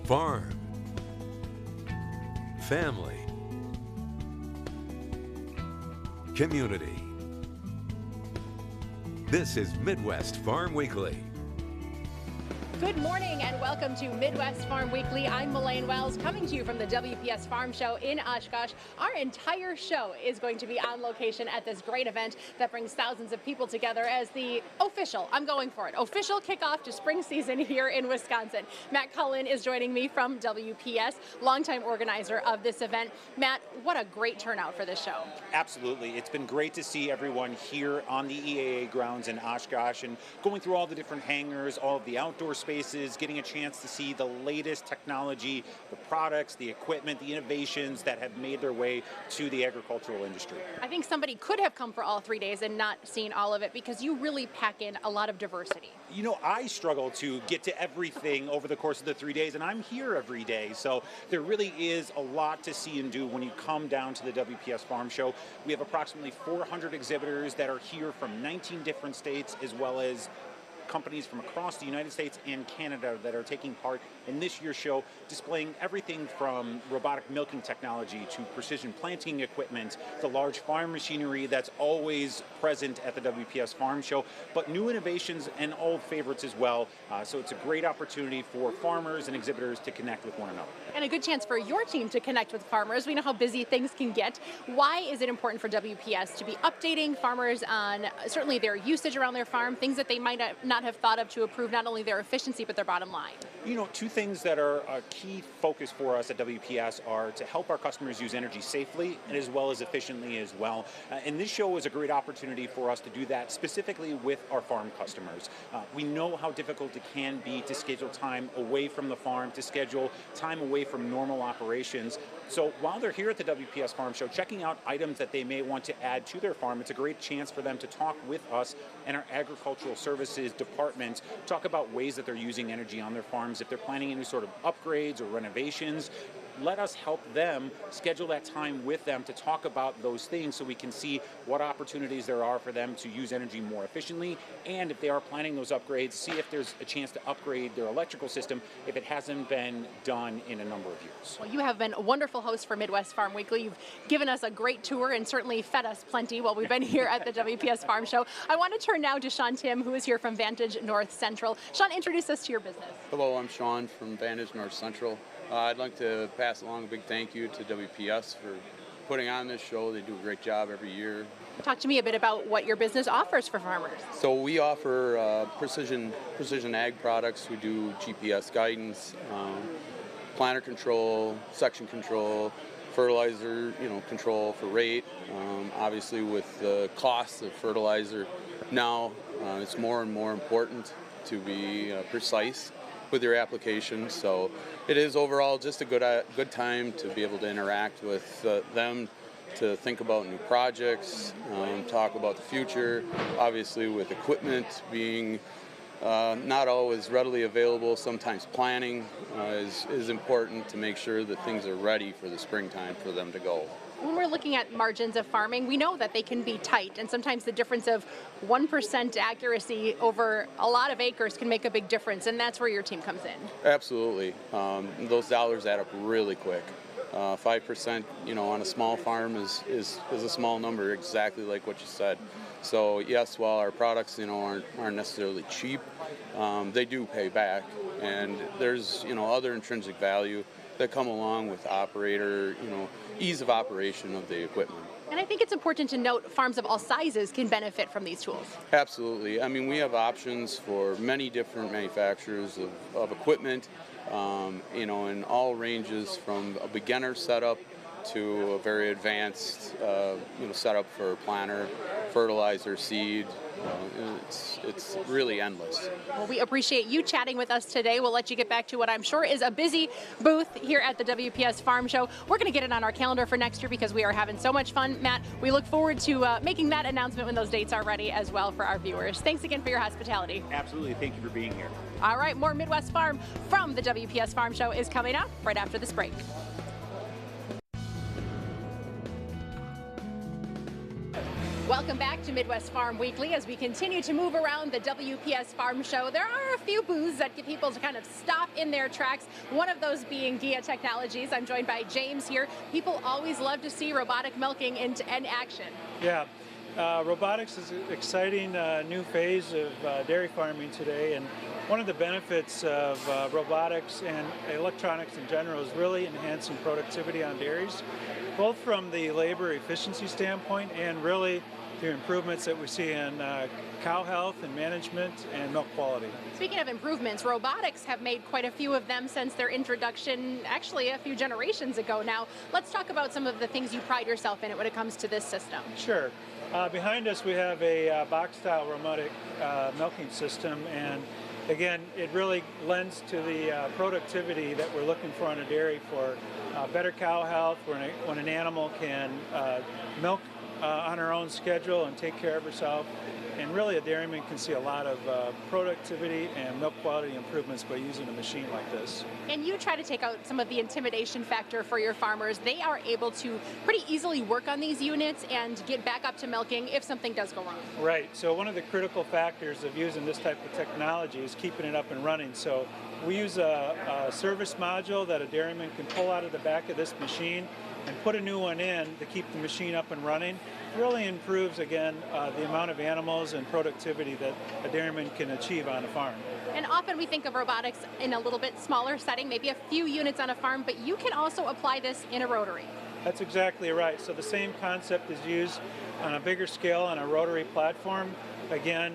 farm, family, community. This is Midwest Farm Weekly. Good morning and welcome to Midwest Farm Weekly. I'm Melaine Wells coming to you from the WPS Farm Show in Oshkosh. Our entire show is going to be on location at this great event that brings thousands of people together as the official kickoff to spring season here in Wisconsin. Matt Cullen is joining me from WPS, longtime organizer of this event. Matt, what a great turnout for this show. Absolutely. It's been great to see everyone here on the EAA grounds in Oshkosh and going through all the different hangars, all of the outdoor spaces, getting a chance to see the latest technology, the products, the equipment, the innovations that have made their way to the agricultural industry. I think somebody could have come for all 3 days and not seen all of it because you really pack in a lot of diversity. You know, I struggle to get to everything over the course of the 3 days, and I'm here every day. So there really is a lot to see and do when you come down to the WPS Farm Show. We have approximately 400 exhibitors that are here from 19 different states, as well as companies from across the United States and Canada that are taking part in this year's show, displaying everything from robotic milking technology to precision planting equipment, the large farm machinery that's always present at the WPS Farm Show, but new innovations and old favorites as well. So it's a great opportunity for farmers and exhibitors to connect with one another. And a good chance for your team to connect with farmers. We know how busy things can get. Why is it important for WPS to be updating farmers on certainly their usage around their farm, things that they might not have thought of to improve not only their efficiency but their bottom line? You know, two things that are a key focus for us at WPS are to help our customers use energy safely and as well as efficiently as well. And this show is a great opportunity for us to do that specifically with our farm customers. We know how difficult it can be to schedule time away from the farm, to schedule time away from normal operations. So while they're here at the WPS Farm Show, checking out items that they may want to add to their farm, it's a great chance for them to talk with us and our agricultural services department, talk about ways that they're using energy on their farms. If they're planning any sort of upgrades or renovations, let us help them schedule that time with them to talk about those things so we can see what opportunities there are for them to use energy more efficiently. And if they are planning those upgrades, see if there's a chance to upgrade their electrical system if it hasn't been done in a number of years. Well, you have been a wonderful host for Midwest Farm Weekly. You've given us a great tour and certainly fed us plenty while we've been here at the WPS Farm Show. I want to turn now to Sean Tim, who is here from Vantage North Central. Sean, introduce us to your business. Hello, I'm Sean from Vantage North Central. I'd like to pass along a big thank you to WPS for putting on this show. They do a great job every year. Talk to me a bit about what your business offers for farmers. So we offer precision ag products. We do GPS guidance, planter control, section control, fertilizer, control for rate. Obviously, with the cost of fertilizer now, it's more and more important to be precise with your application. So it is overall just a good time to be able to interact with them, to think about new projects, talk about the future. Obviously, with equipment being not always readily available, sometimes planning is important to make sure that things are ready for the springtime for them to go. When we're looking at margins of farming, we know that they can be tight, and sometimes the difference of 1% accuracy over a lot of acres can make a big difference, and that's where your team comes in. Absolutely. Those dollars add up really quick. 5%, on a small farm is a small number, exactly like what you said. So yes, while our products, aren't necessarily cheap, they do pay back, and there's, other intrinsic value that come along with operator, ease of operation of the equipment. And I think it's important to note farms of all sizes can benefit from these tools. Absolutely. I mean, we have options for many different manufacturers of equipment, in all ranges from a beginner setup to a very advanced, setup for planter, fertilizer, seed. It's really endless. Well, we appreciate you chatting with us today. We'll let you get back to what I'm sure is a busy booth here at the WPS Farm Show. We're going to get it on our calendar for next year because we are having so much fun. Matt, we look forward to making that announcement when those dates are ready as well for our viewers. Thanks again for your hospitality. Absolutely. Thank you for being here. All right, more Midwest Farm from the WPS Farm Show is coming up right after this break. Welcome back to Midwest Farm Weekly. As we continue to move around the WPS Farm Show, there are a few booths that get people to kind of stop in their tracks, one of those being GIA Technologies. I'm joined by James here. People always love to see robotic milking in action. Yeah, robotics is an exciting new phase of dairy farming today, and one of the benefits of robotics and electronics in general is really enhancing productivity on dairies, both from the labor efficiency standpoint and really the improvements that we see in cow health and management and milk quality. Speaking of improvements, robotics have made quite a few of them since their introduction, actually a few generations ago now. Let's talk about some of the things you pride yourself in when it comes to this system. Sure. Behind us we have a box-style robotic milking system, and again, it really lends to the productivity that we're looking for in a dairy for better cow health, when an animal can milk on her own schedule and take care of herself. And really a dairyman can see a lot of productivity and milk quality improvements by using a machine like this. And you try to take out some of the intimidation factor for your farmers. They are able to pretty easily work on these units and get back up to milking if something does go wrong. Right, so one of the critical factors of using this type of technology is keeping it up and running. So we use a service module that a dairyman can pull out of the back of this machine and put a new one in to keep the machine up and running. It really improves, again, the amount of animals and productivity that a dairyman can achieve on a farm. And often we think of robotics in a little bit smaller setting, maybe a few units on a farm, but you can also apply this in a rotary. That's exactly right. So the same concept is used on a bigger scale on a rotary platform. Again,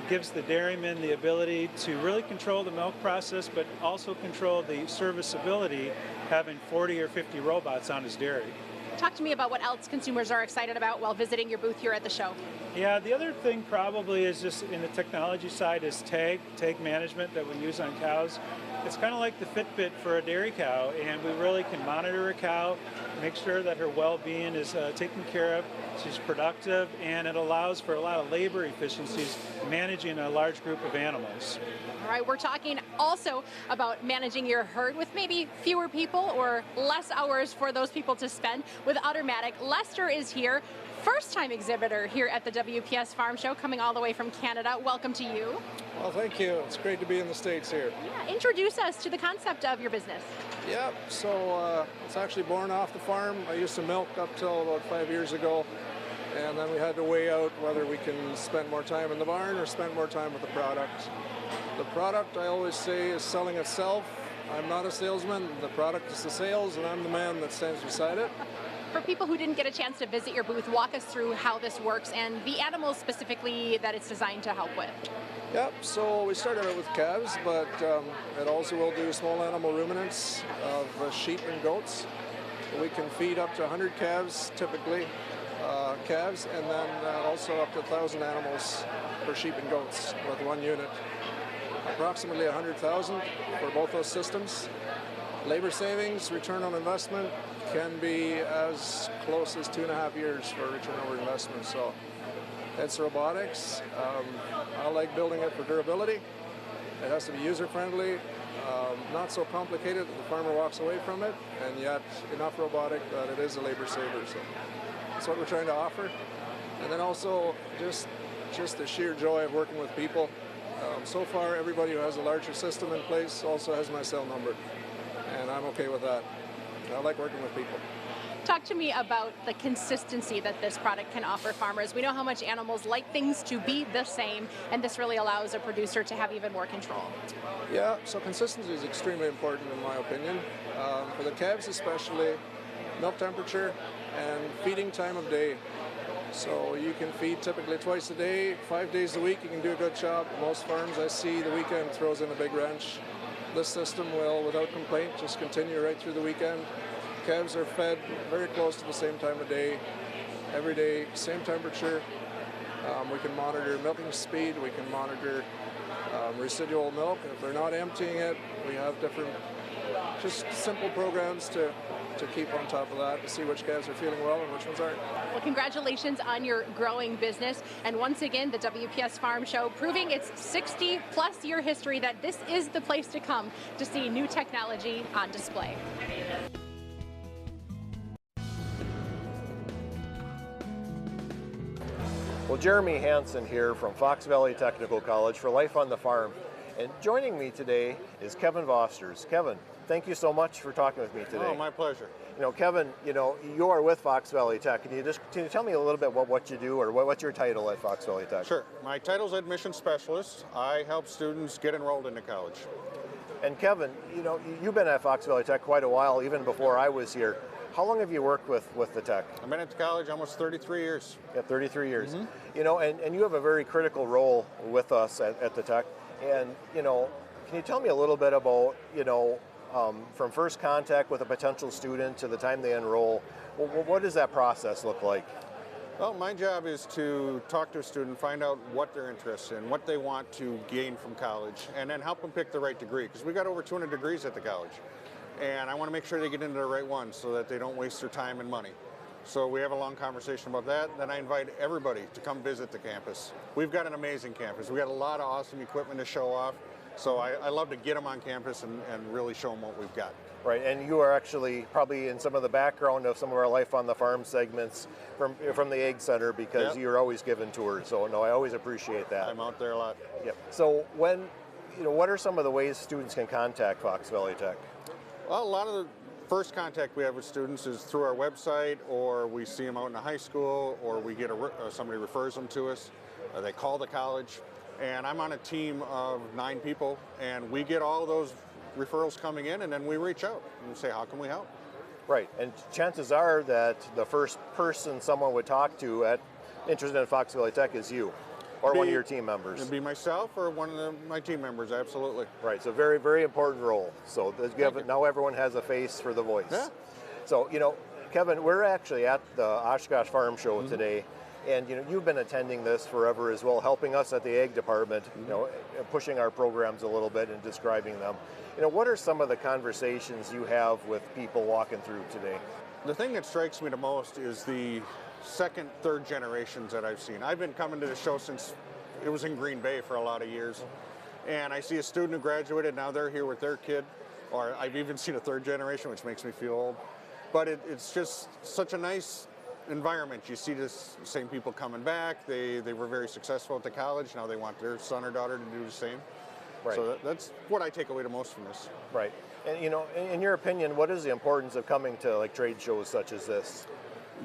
gives the dairyman the ability to really control the milk process, but also control the serviceability, having 40 or 50 robots on his dairy. Talk to me about what else consumers are excited about while visiting your booth here at the show. Yeah, the other thing probably is just in the technology side is tag management that we use on cows. It's kind of like the Fitbit for a dairy cow, and we really can monitor a cow, make sure that her well-being is taken care of, she's productive, and it allows for a lot of labor efficiencies managing a large group of animals. All right, we're talking also about managing your herd with maybe fewer people or less hours for those people to spend with Automatic. Lester is here, first-time exhibitor here at the WPS Farm Show, coming all the way from Canada. Welcome to you. Well, thank you. It's great to be in the States here. Yeah, introduce us to the concept of your business. Yeah, so it's actually born off the farm. I used to milk up till about 5 years ago, and then we had to weigh out whether we can spend more time in the barn or spend more time with the product. The product, I always say, is selling itself. I'm not a salesman. The product is the sales, and I'm the man that stands beside it. For people who didn't get a chance to visit your booth, walk us through how this works and the animals specifically that it's designed to help with. Yep, so we started out with calves, but it also will do small animal ruminants of sheep and goats. We can feed up to 100 calves, typically, calves, and then also up to 1,000 animals for sheep and goats with one unit. Approximately 100,000 for both those systems. Labor savings, return on investment can be as close as 2.5 years for return over investment. So it's robotics. I like building it for durability. It has to be user-friendly, not so complicated that the farmer walks away from it, and yet enough robotic that it is a labor saver. So that's what we're trying to offer. And then also just the sheer joy of working with people. So far, everybody who has a larger system in place also has my cell number, and I'm okay with that. I like working with people. Talk to me about the consistency that this product can offer farmers. We know how much animals like things to be the same, and this really allows a producer to have even more control. Yeah, so consistency is extremely important in my opinion. For the calves especially, milk temperature and feeding time of day. So you can feed typically twice a day, 5 days a week, you can do a good job. Most farms I see the weekend throws in a big wrench. This system will, without complaint, just continue right through the weekend. Calves are fed very close to the same time of day, every day, same temperature. We can monitor milking speed, we can monitor residual milk. If they're not emptying it, we have different, just simple programs to keep on top of that, to see which calves are feeling well and which ones aren't. Well, congratulations on your growing business. And once again, the WPS Farm Show proving its 60-plus year history that this is the place to come to see new technology on display. Well, Jeremy Hansen here from Fox Valley Technical College for Life on the Farm. And joining me today is Kevin Vosters. Kevin, thank you so much for talking with me today. Oh, my pleasure. Kevin, you are with Fox Valley Tech. Can you tell me a little bit about what you do or what's your title at Fox Valley Tech? Sure. My title is admission specialist. I help students get enrolled into college. And Kevin, you've been at Fox Valley Tech quite a while, even before I was here. How long have you worked with the Tech? I've been at the college almost 33 years. Yeah, 33 years. Mm-hmm. And you have a very critical role with us at the Tech. And, can you tell me a little bit about, from first contact with a potential student to the time they enroll, what does that process look like? Well, my job is to talk to a student, find out what they're interested in, what they want to gain from college, and then help them pick the right degree. Because we got over 200 degrees at the college. And I want to make sure they get into the right one so that they don't waste their time and money. So we have a long conversation about that. Then I invite everybody to come visit the campus. We've got an amazing campus. We've got a lot of awesome equipment to show off. So I love to get them on campus and really show them what we've got. Right, and you are actually probably in some of the background of some of our Life on the Farm segments from the Ag Center because you're always giving tours. So no, I always appreciate that. I'm out there a lot. Yep. So what are some of the ways students can contact Fox Valley Tech? Well, a lot of the first contact we have with students is through our website, or we see them out in the high school, or we get somebody refers them to us. They call the college, and I'm on a team of 9 people, and we get all those referrals coming in, and then we reach out and say, how can we help? Right, and chances are that the first person someone would talk to interested in Fox Valley Tech is you. Or one of your team members. It'd be myself or one of my team members, absolutely. Right, so very, very important role. So now everyone has a face for the voice. Yeah. So, Kevin, we're actually at the Oshkosh Farm Show today, and you've been attending this forever as well, helping us at the Ag Department, pushing our programs a little bit and describing them. What are some of the conversations you have with people walking through today? The thing that strikes me the most is the second, third generations that I've seen. I've been coming to the show since it was in Green Bay for a lot of years. And I see a student who graduated, now they're here with their kid. Or I've even seen a third generation, which makes me feel old. But it's just such a nice environment. You see the same people coming back. They were very successful at the college. Now they want their son or daughter to do the same. Right. So that's what I take away the most from this. Right. And in your opinion, what is the importance of coming to trade shows such as this?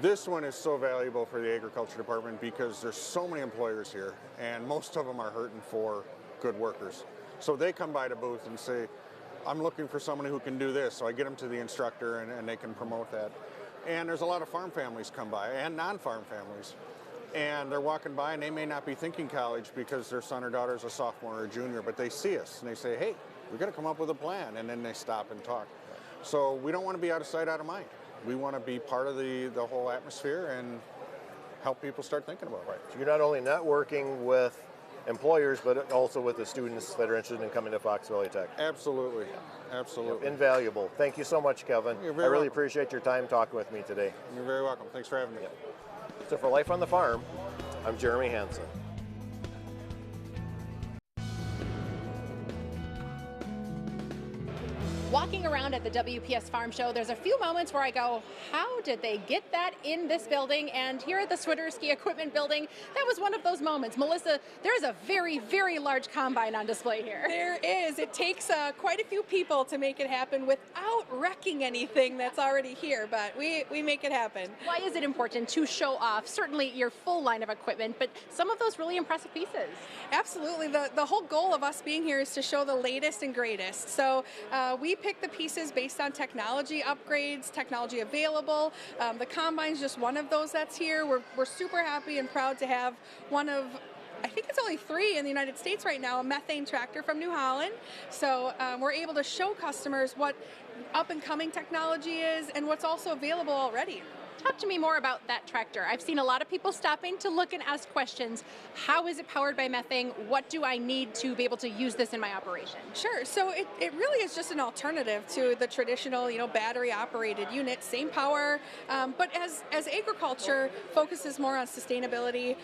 This one is so valuable for the agriculture department because there's so many employers here, and most of them are hurting for good workers. So they come by the booth and say, I'm looking for someone who can do this. So I get them to the instructor and they can promote that. And there's a lot of farm families come by and non-farm families. And they're walking by and they may not be thinking college because their son or daughter is a sophomore or a junior, but they see us and they say, hey, we're going to come up with a plan. And then they stop and talk. So we don't want to be out of sight, out of mind. We want to be part of the whole atmosphere and help people start thinking about it. Right. So you're not only networking with employers, but also with the students that are interested in coming to Fox Valley Tech. Absolutely. Absolutely. Yep. Invaluable. Thank you so much, Kevin. You're I very really welcome. appreciate your time talking with me today. You're very welcome. Thanks for having me. Yep. So for Life on the Farm, I'm Jeremy Hansen. Walking around at the WPS Farm Show, there's a few moments where I go, how did they get that in this building? And here at the Swiderski Equipment Building, that was one of those moments. Melissa, there's a very, very large combine on display here. There is. It takes quite a few people to make it happen without wrecking anything that's already here, but we make it happen. Why is it important to show off, certainly your full line of equipment, but some of those really impressive pieces? Absolutely. The whole goal of us being here is to show the latest and greatest. So we pick the pieces based on technology upgrades, technology available. The Combine's just one of those that's here. We're super happy and proud to have one of, I think it's only 3 in the United States right now, a methane tractor from New Holland. So we're able to show customers what up and coming technology is and what's also available already. Talk to me more about that tractor. I've seen a lot of people stopping to look and ask questions. How is it powered by methane? What do I need to be able to use this in my operation? Sure. So it really is just an alternative to the traditional, battery operated unit, same power. But as agriculture focuses more on sustainability,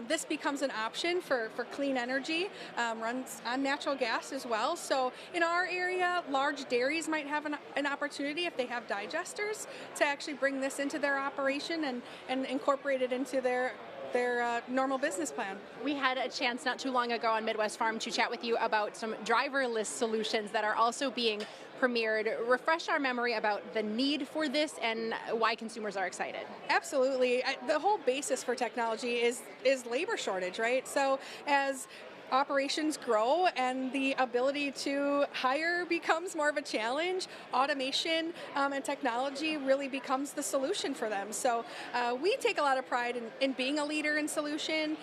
this becomes an option for clean energy, runs on natural gas as well. So in our area, large dairies might have an opportunity if they have digesters to actually bring this into their operation and incorporate it into their their normal business plan. We had a chance not too long ago on Midwest Farm to chat with you about some driverless solutions that are also being premiered. Refresh our memory about the need for this and why consumers are excited. Absolutely. The whole basis for technology is labor shortage, right? So as operations grow and the ability to hire becomes more of a challenge, automation and technology really becomes the solution for them. So we take a lot of pride in being a leader in solutions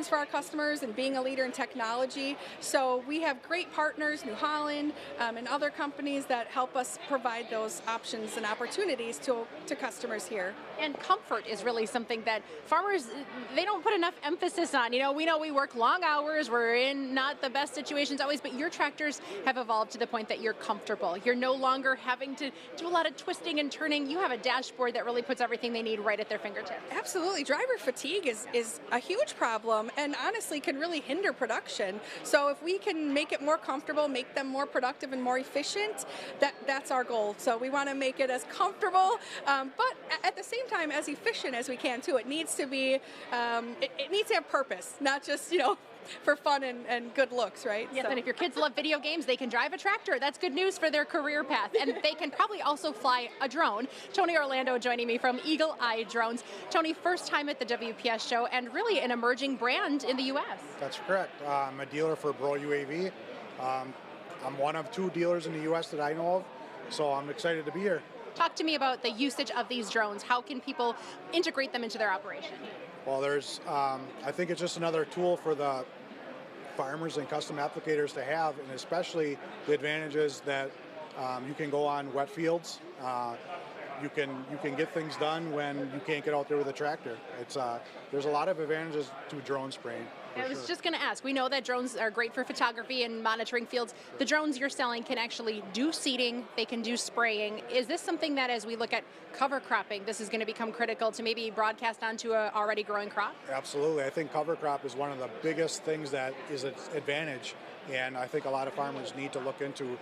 for our customers and being a leader in technology. So we have great partners, New Holland and other companies that help us provide those options and opportunities to customers here. And comfort is really something that farmers, they don't put enough emphasis on. You know we work long hours, we're in not the best situations always, but your tractors have evolved to the point that you're comfortable. You're no longer having to do a lot of twisting and turning. You have a dashboard that really puts everything they need right at their fingertips. Absolutely. Driver fatigue is a huge problem and honestly can really hinder production. So if we can make it more comfortable, make them more productive and more efficient, that's our goal. So we want to make it as comfortable, but at the same time as efficient as we can too. It needs to be, it needs to have purpose, not just, for fun and good looks, right? Yes, and if your kids love video games, they can drive a tractor. That's good news for their career path. And they can probably also fly a drone. Tony Orlando joining me from Eagle Eye Drones. Tony, first time at the WPS show and really an emerging brand in the U.S. That's correct. I'm a dealer for Bro UAV. I'm one of 2 dealers in the U.S. that I know of, so I'm excited to be here. Talk to me about the usage of these drones. How can people integrate them into their operation? Well, I think it's just another tool for the farmers and custom applicators to have, and especially the advantages that you can go on wet fields. You can get things done when you can't get out there with a tractor. There's a lot of advantages to drone spraying. I was just going to ask, we know that drones are great for photography and monitoring fields. The drones you're selling can actually do seeding, they can do spraying. Is this something that as we look at cover cropping, this is going to become critical to maybe broadcast onto an already growing crop? Absolutely. I think cover crop is one of the biggest things that is an advantage, and I think a lot of farmers need to look into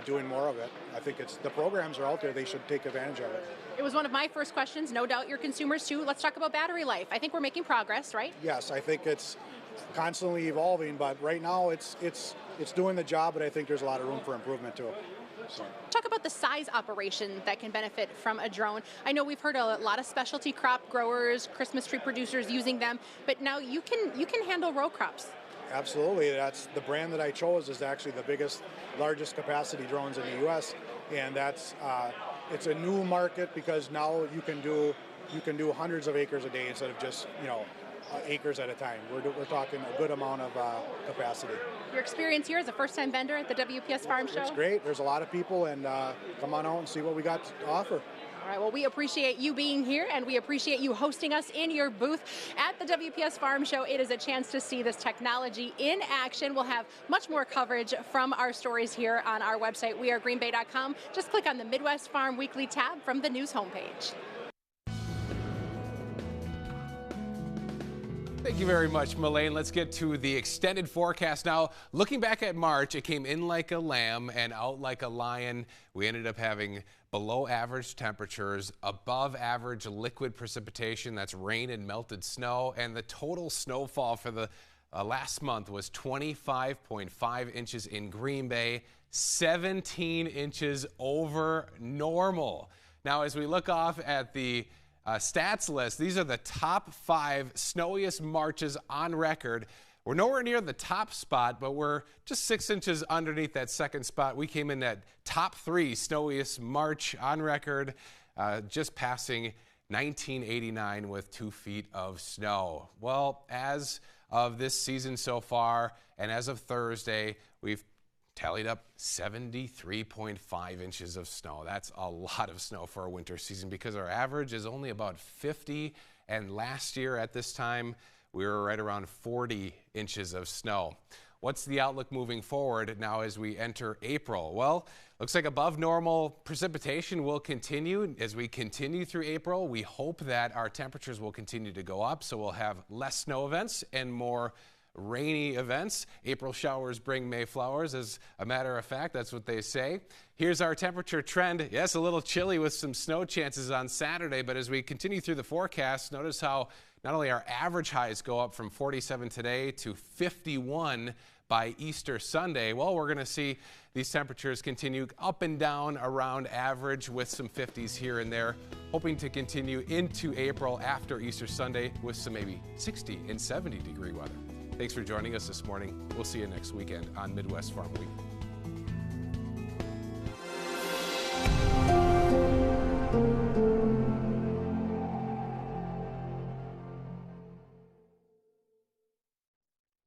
doing more of it. I think the programs are out there, they should take advantage of it. It was one of my first questions, no doubt your consumers too. Let's talk about battery life. I think we're making progress, right? Yes, I think it's constantly evolving, but right now it's doing the job, but I think there's a lot of room for improvement too. So. Talk about the size operation that can benefit from a drone. I know we've heard a lot of specialty crop growers, Christmas tree producers using them, but now you can handle row crops. Absolutely. That's the brand that I chose is actually the largest capacity drones in the U.S. And it's a new market because now you can do hundreds of acres a day instead of just acres at a time. We're talking a good amount of capacity. Your experience here as a first-time vendor at the WPS Farm Show? It's great. There's a lot of people, and come on out and see what we got to offer. All right, well, we appreciate you being here, and we appreciate you hosting us in your booth at the WPS Farm Show. It is a chance to see this technology in action. We'll have much more coverage from our stories here on our website, wearegreenbay.com. Just click on the Midwest Farm Weekly tab from the news homepage. Thank you very much, Melaine. Let's get to the extended forecast now. Looking back at March, it came in like a lamb and out like a lion. We ended up having below average temperatures, above average liquid precipitation, that's rain and melted snow, and the total snowfall for the last month was 25.5 inches in Green Bay, 17 inches over normal. Now, as we look off at the stats list, these are the top 5 snowiest Marches on record. We're nowhere near the top spot, but we're just 6 inches underneath that second spot. We came in at top 3 snowiest March on record, just passing 1989 with 2 feet of snow. Well, as of this season so far, and as of Thursday, we've tallied up 73.5 inches of snow. That's a lot of snow for a winter season because our average is only about 50, and last year at this time we were right around 40 inches of snow. What's the outlook moving forward now as we enter April? Well, looks like above normal precipitation will continue as we continue through April. We hope that our temperatures will continue to go up, so we'll have less snow events and more rainy events. April showers bring May flowers. As a matter of fact, that's what they say. Here's our temperature trend. Yes, a little chilly with some snow chances on Saturday, but as we continue through the forecast, notice how not only our average highs go up from 47 today to 51 by Easter Sunday. Well, we're going to see these temperatures continue up and down around average with some 50s here and there, hoping to continue into April after Easter Sunday with some maybe 60 and 70 degree weather. Thanks for joining us this morning. We'll see you next weekend on Midwest Farm Week.